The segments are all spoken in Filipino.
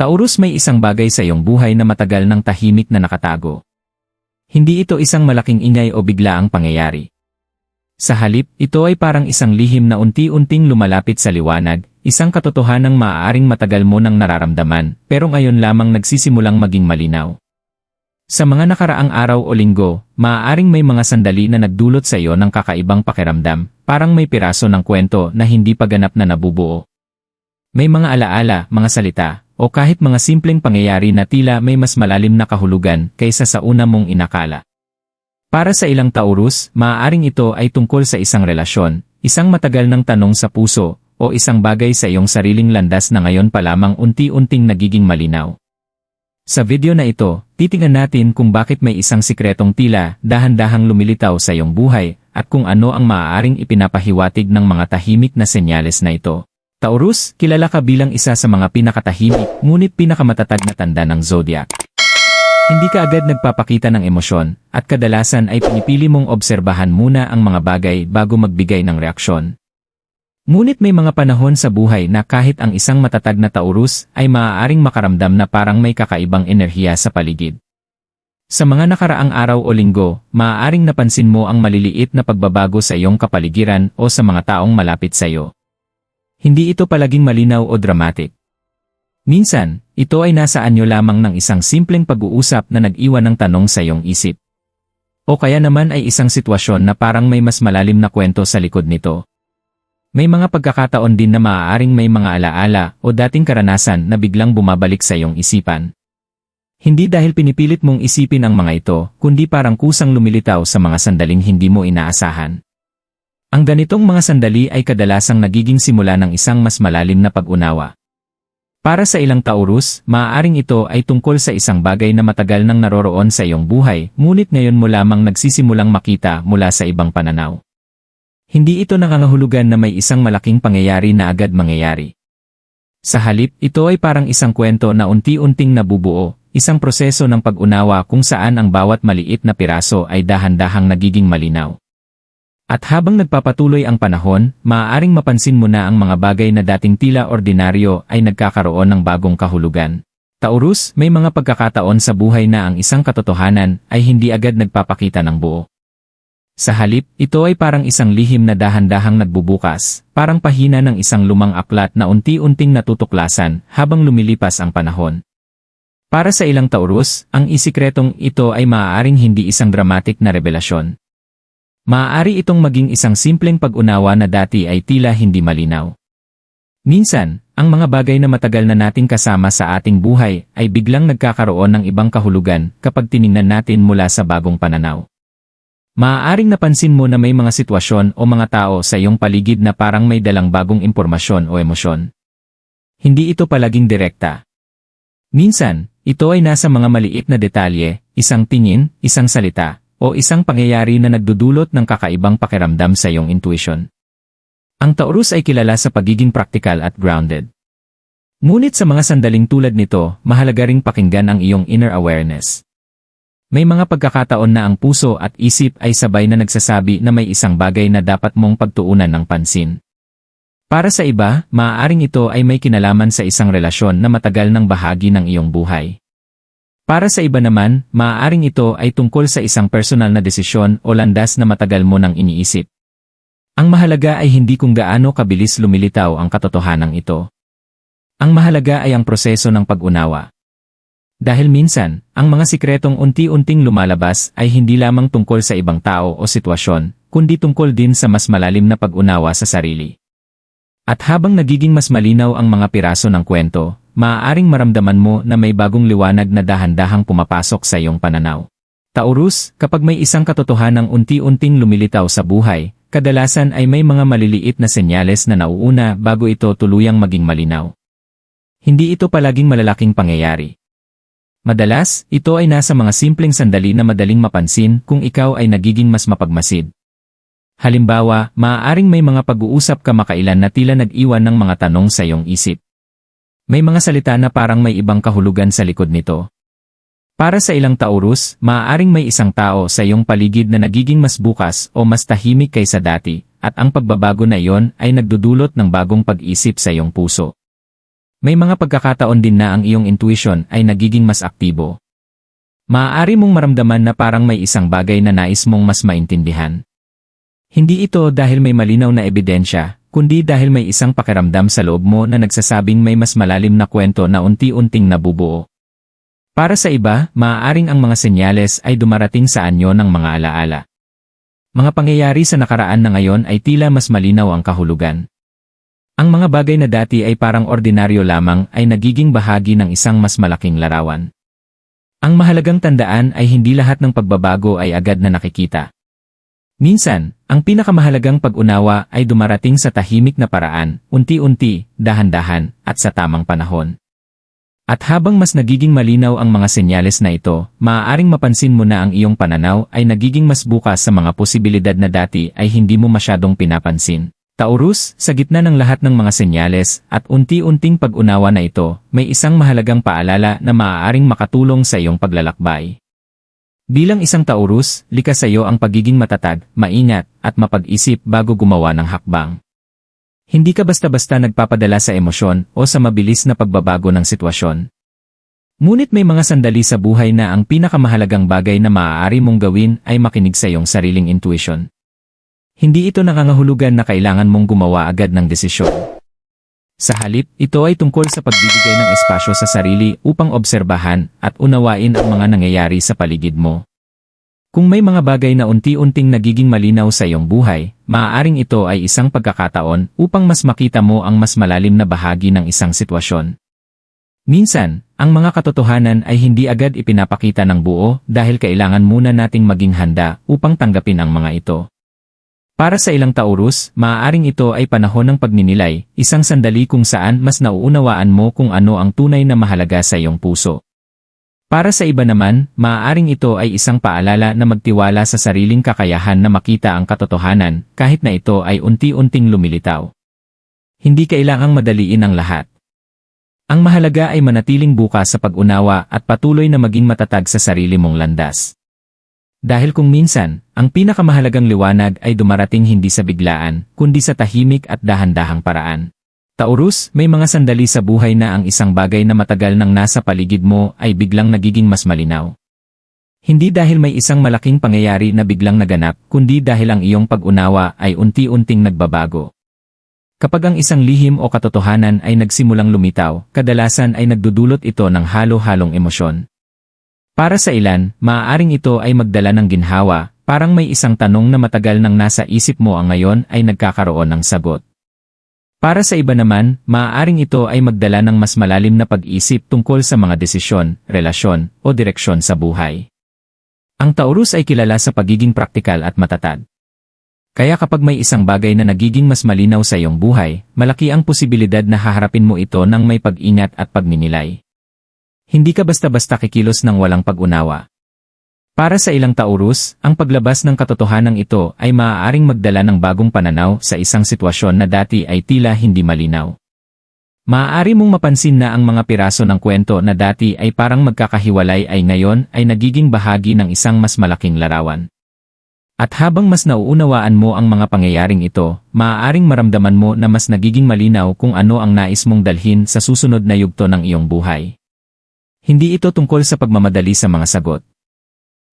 Taurus, may isang bagay sa iyong buhay na matagal nang tahimik na nakatago. Hindi ito isang malaking ingay o biglaang pangyayari. Sa halip, ito ay parang isang lihim na unti-unting lumalapit sa liwanag, isang katotohanang maaaring matagal mo nang nararamdaman, pero ngayon lamang nagsisimulang maging malinaw. Sa mga nakaraang araw o linggo, maaaring may mga sandali na nagdulot sa iyo ng kakaibang pakiramdam, parang may piraso ng kwento na hindi pa ganap na nabubuo. May mga alaala, mga salita, o kahit mga simpleng pangyayari na tila may mas malalim na kahulugan kaysa sa una mong inakala. Para sa ilang Taurus, maaaring ito ay tungkol sa isang relasyon, isang matagal ng tanong sa puso, o isang bagay sa iyong sariling landas na ngayon pa lamang unti-unting nagiging malinaw. Sa video na ito, titingnan natin kung bakit may isang sikretong tila dahan-dahang lumilitaw sa iyong buhay at kung ano ang maaaring ipinapahiwatig ng mga tahimik na senyales na ito. Taurus, kilala ka bilang isa sa mga pinakatahimik ngunit pinakamatatag na tanda ng zodiac. Hindi ka agad nagpapakita ng emosyon at kadalasan ay pinipili mong obserbahan muna ang mga bagay bago magbigay ng reaksyon. Ngunit may mga panahon sa buhay na kahit ang isang matatag na Taurus ay maaaring makaramdam na parang may kakaibang enerhiya sa paligid. Sa mga nakaraang araw o linggo, maaaring napansin mo ang maliliit na pagbabago sa iyong kapaligiran o sa mga taong malapit sa iyo. Hindi ito palaging malinaw o dramatic. Minsan, ito ay nasa anyo lamang ng isang simpleng pag-uusap na nag-iwan ng tanong sa iyong isip. O kaya naman ay isang sitwasyon na parang may mas malalim na kwento sa likod nito. May mga pagkakataon din na maaaring may mga alaala o dating karanasan na biglang bumabalik sa iyong isipan. Hindi dahil pinipilit mong isipin ang mga ito, kundi parang kusang lumilitaw sa mga sandaling hindi mo inaasahan. Ang ganitong mga sandali ay kadalasang nagiging simula ng isang mas malalim na pag-unawa. Para sa ilang Taurus, maaaring ito ay tungkol sa isang bagay na matagal nang naroroon sa iyong buhay, ngunit ngayon mo lamang nagsisimulang makita mula sa ibang pananaw. Hindi ito nangangahulugan na may isang malaking pangyayari na agad mangyayari. Sa halip, ito ay parang isang kwento na unti-unting nabubuo, isang proseso ng pag-unawa kung saan ang bawat maliit na piraso ay dahan-dahang nagiging malinaw. At habang nagpapatuloy ang panahon, maaaring mapansin mo na ang mga bagay na dating tila ordinaryo ay nagkakaroon ng bagong kahulugan. Taurus, may mga pagkakataon sa buhay na ang isang katotohanan ay hindi agad nagpapakita ng buo. Sa halip, ito ay parang isang lihim na dahan-dahang nagbubukas, parang pahina ng isang lumang aklat na unti-unting natutuklasan habang lumilipas ang panahon. Para sa ilang Taurus, ang isikretong ito ay maaaring hindi isang dramatic na revelasyon. Maaari itong maging isang simpleng pag-unawa na dati ay tila hindi malinaw. Minsan, ang mga bagay na matagal na nating kasama sa ating buhay ay biglang nagkakaroon ng ibang kahulugan kapag tiningnan natin mula sa bagong pananaw. Maaaring napansin mo na may mga sitwasyon o mga tao sa iyong paligid na parang may dalang bagong impormasyon o emosyon. Hindi ito palaging direkta. Minsan, ito ay nasa mga maliit na detalye, isang tingin, isang salita, o isang pangyayari na nagdudulot ng kakaibang pakiramdam sa iyong intuition. Ang Taurus ay kilala sa pagiging practical at grounded. Ngunit sa mga sandaling tulad nito, mahalaga ring pakinggan ang iyong inner awareness. May mga pagkakataon na ang puso at isip ay sabay na nagsasabi na may isang bagay na dapat mong pagtuunan ng pansin. Para sa iba, maaaring ito ay may kinalaman sa isang relasyon na matagal ng bahagi ng iyong buhay. Para sa iba naman, maaaring ito ay tungkol sa isang personal na desisyon o landas na matagal mo nang iniisip. Ang mahalaga ay hindi kung gaano kabilis lumilitaw ang katotohanan ito. Ang mahalaga ay ang proseso ng pag-unawa. Dahil minsan, ang mga sikretong unti-unting lumalabas ay hindi lamang tungkol sa ibang tao o sitwasyon, kundi tungkol din sa mas malalim na pag-unawa sa sarili. At habang nagiging mas malinaw ang mga piraso ng kwento, maaaring maramdaman mo na may bagong liwanag na dahan-dahang pumapasok sa iyong pananaw. Taurus, kapag may isang katotohanang unti-unting lumilitaw sa buhay, kadalasan ay may mga maliliit na senyales na nauuna bago ito tuluyang maging malinaw. Hindi ito palaging malalaking pangyayari. Madalas, ito ay nasa mga simpleng sandali na madaling mapansin kung ikaw ay nagiging mas mapagmasid. Halimbawa, maaaring may mga pag-uusap ka makailan na tila nag-iwan ng mga tanong sa iyong isip. May mga salita na parang may ibang kahulugan sa likod nito. Para sa ilang Taurus, maaaring may isang tao sa iyong paligid na nagiging mas bukas o mas tahimik kaysa dati, at ang pagbabago na iyon ay nagdudulot ng bagong pag-isip sa iyong puso. May mga pagkakataon din na ang iyong intuition ay nagiging mas aktibo. Maaari mong maramdaman na parang may isang bagay na nais mong mas maintindihan. Hindi ito dahil may malinaw na ebidensya, kundi dahil may isang pakiramdam sa loob mo na nagsasabing may mas malalim na kwento na unti-unting nabubuo. Para sa iba, maaaring ang mga senyales ay dumarating sa anyo ng mga alaala. Mga pangyayari sa nakaraan na ngayon ay tila mas malinaw ang kahulugan. Ang mga bagay na dati ay parang ordinaryo lamang ay nagiging bahagi ng isang mas malaking larawan. Ang mahalagang tandaan ay hindi lahat ng pagbabago ay agad na nakikita. Minsan, ang pinakamahalagang pag-unawa ay dumarating sa tahimik na paraan, unti-unti, dahan-dahan, at sa tamang panahon. At habang mas nagiging malinaw ang mga senyales na ito, maaaring mapansin mo na ang iyong pananaw ay nagiging mas bukas sa mga posibilidad na dati ay hindi mo masyadong pinapansin. Taurus, sa gitna ng lahat ng mga senyales at unti-unting pag-unawa na ito, may isang mahalagang paalala na maaaring makatulong sa iyong paglalakbay. Bilang isang Taurus, likas sa iyo ang pagiging matatag, maingat, at mapag-isip bago gumawa ng hakbang. Hindi ka basta-basta nagpapadala sa emosyon o sa mabilis na pagbabago ng sitwasyon. Ngunit may mga sandali sa buhay na ang pinakamahalagang bagay na maaari mong gawin ay makinig sa iyong sariling intuition. Hindi ito nangangahulugan na kailangan mong gumawa agad ng desisyon. Sa halip, ito ay tungkol sa pagbibigay ng espasyo sa sarili upang obserbahan at unawain ang mga nangyayari sa paligid mo. Kung may mga bagay na unti-unting nagiging malinaw sa iyong buhay, maaaring ito ay isang pagkakataon upang mas makita mo ang mas malalim na bahagi ng isang sitwasyon. Minsan, ang mga katotohanan ay hindi agad ipinapakita ng buo dahil kailangan muna nating maging handa upang tanggapin ang mga ito. Para sa ilang Taurus, maaaring ito ay panahon ng pagninilay, isang sandali kung saan mas nauunawaan mo kung ano ang tunay na mahalaga sa iyong puso. Para sa iba naman, maaaring ito ay isang paalala na magtiwala sa sariling kakayahan na makita ang katotohanan kahit na ito ay unti-unting lumilitaw. Hindi kailangang madaliin ang lahat. Ang mahalaga ay manatiling bukas sa pag-unawa at patuloy na maging matatag sa sarili mong landas. Dahil kung minsan, ang pinakamahalagang liwanag ay dumarating hindi sa biglaan, kundi sa tahimik at dahan-dahang paraan. Taurus, may mga sandali sa buhay na ang isang bagay na matagal nang nasa paligid mo ay biglang nagiging mas malinaw. Hindi dahil may isang malaking pangyayari na biglang naganap, kundi dahil ang iyong pag-unawa ay unti-unting nagbabago. Kapag ang isang lihim o katotohanan ay nagsimulang lumitaw, kadalasan ay nagdudulot ito ng halo-halong emosyon. Para sa ilan, maaaring ito ay magdala ng ginhawa, parang may isang tanong na matagal nang nasa isip mo ang ngayon ay nagkakaroon ng sagot. Para sa iba naman, maaaring ito ay magdala ng mas malalim na pag-isip tungkol sa mga desisyon, relasyon, o direksyon sa buhay. Ang Taurus ay kilala sa pagiging praktikal at matatag. Kaya kapag may isang bagay na nagiging mas malinaw sa iyong buhay, malaki ang posibilidad na haharapin mo ito ng may pag-ingat at pagninilay. Hindi ka basta-basta kikilos ng walang pag-unawa. Para sa ilang Taurus, ang paglabas ng katotohanan ito ay maaaring magdala ng bagong pananaw sa isang sitwasyon na dati ay tila hindi malinaw. Maaari mong mapansin na ang mga piraso ng kwento na dati ay parang magkakahiwalay ay ngayon ay nagiging bahagi ng isang mas malaking larawan. At habang mas nauunawaan mo ang mga pangyayaring ito, maaaring maramdaman mo na mas nagiging malinaw kung ano ang nais mong dalhin sa susunod na yugto ng iyong buhay. Hindi ito tungkol sa pagmamadali sa mga sagot.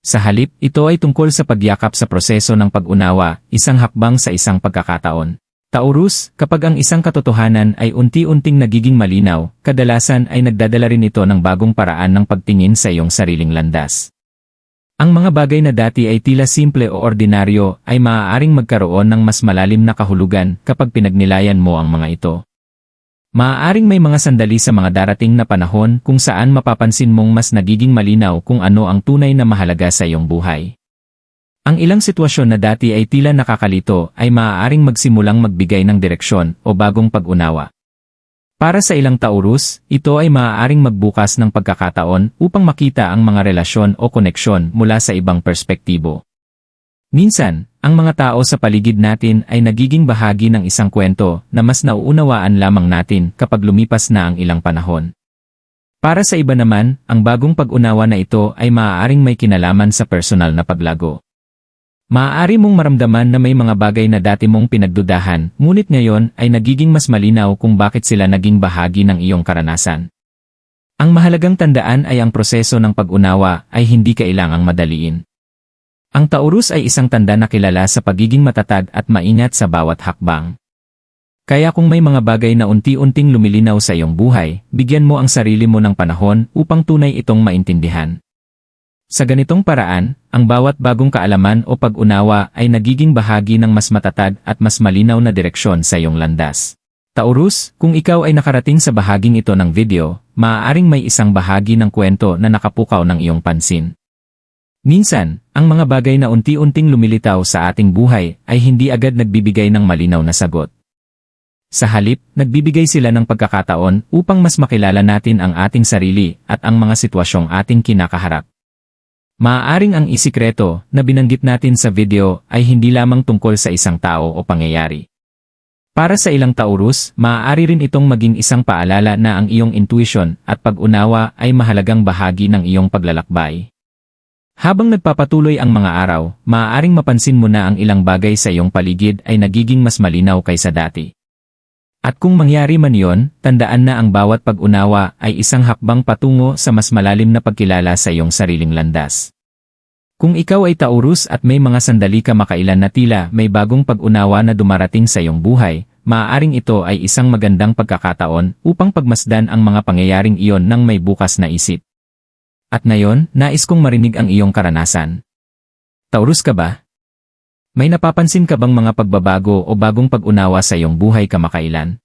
Sa halip, ito ay tungkol sa pagyakap sa proseso ng pag-unawa, isang hakbang sa isang pagkakataon. Taurus, kapag ang isang katotohanan ay unti-unting nagiging malinaw, kadalasan ay nagdadala rin ito ng bagong paraan ng pagtingin sa iyong sariling landas. Ang mga bagay na dati ay tila simple o ordinaryo ay maaaring magkaroon ng mas malalim na kahulugan kapag pinagnilayan mo ang mga ito. Maaaring may mga sandali sa mga darating na panahon kung saan mapapansin mong mas nagiging malinaw kung ano ang tunay na mahalaga sa iyong buhay. Ang ilang sitwasyon na dati ay tila nakakalito ay maaaring magsimulang magbigay ng direksyon o bagong pag-unawa. Para sa ilang Taurus, ito ay maaaring magbukas ng pagkakataon upang makita ang mga relasyon o koneksyon mula sa ibang perspektibo. Minsan, ang mga tao sa paligid natin ay nagiging bahagi ng isang kwento na mas nauunawaan lamang natin kapag lumipas na ang ilang panahon. Para sa iba naman, ang bagong pag-unawa na ito ay maaaring may kinalaman sa personal na paglago. Maaari mong maramdaman na may mga bagay na dati mong pinagdudahan, ngunit ngayon ay nagiging mas malinaw kung bakit sila naging bahagi ng iyong karanasan. Ang mahalagang tandaan ay ang proseso ng pag-unawa ay hindi kailangang madaliin. Ang Taurus ay isang tanda na kilala sa pagiging matatag at maingat sa bawat hakbang. Kaya kung may mga bagay na unti-unting lumilinaw sa iyong buhay, bigyan mo ang sarili mo ng panahon upang tunay itong maintindihan. Sa ganitong paraan, ang bawat bagong kaalaman o pag-unawa ay nagiging bahagi ng mas matatag at mas malinaw na direksyon sa iyong landas. Taurus, kung ikaw ay nakarating sa bahaging ito ng video, maaaring may isang bahagi ng kwento na nakapukaw ng iyong pansin. Minsan, ang mga bagay na unti-unting lumilitaw sa ating buhay ay hindi agad nagbibigay ng malinaw na sagot. Sa halip, nagbibigay sila ng pagkakataon upang mas makilala natin ang ating sarili at ang mga sitwasyong ating kinakaharap. Maaaring ang isikreto na binanggit natin sa video ay hindi lamang tungkol sa isang tao o pangyayari. Para sa ilang Taurus, maaari rin itong maging isang paalala na ang iyong intuition at pag-unawa ay mahalagang bahagi ng iyong paglalakbay. Habang nagpapatuloy ang mga araw, maaaring mapansin mo na ang ilang bagay sa iyong paligid ay nagiging mas malinaw kaysa dati. At kung mangyari man yon, tandaan na ang bawat pag-unawa ay isang hakbang patungo sa mas malalim na pagkilala sa iyong sariling landas. Kung ikaw ay Taurus at may mga sandali ka makailan na tila may bagong pag-unawa na dumarating sa iyong buhay, maaaring ito ay isang magandang pagkakataon upang pagmasdan ang mga pangyayaring iyon ng may bukas na isip. At ngayon, nais kong marinig ang iyong karanasan. Taurus ka ba? May napapansin ka bang mga pagbabago o bagong pag-unawa sa iyong buhay kamakailan?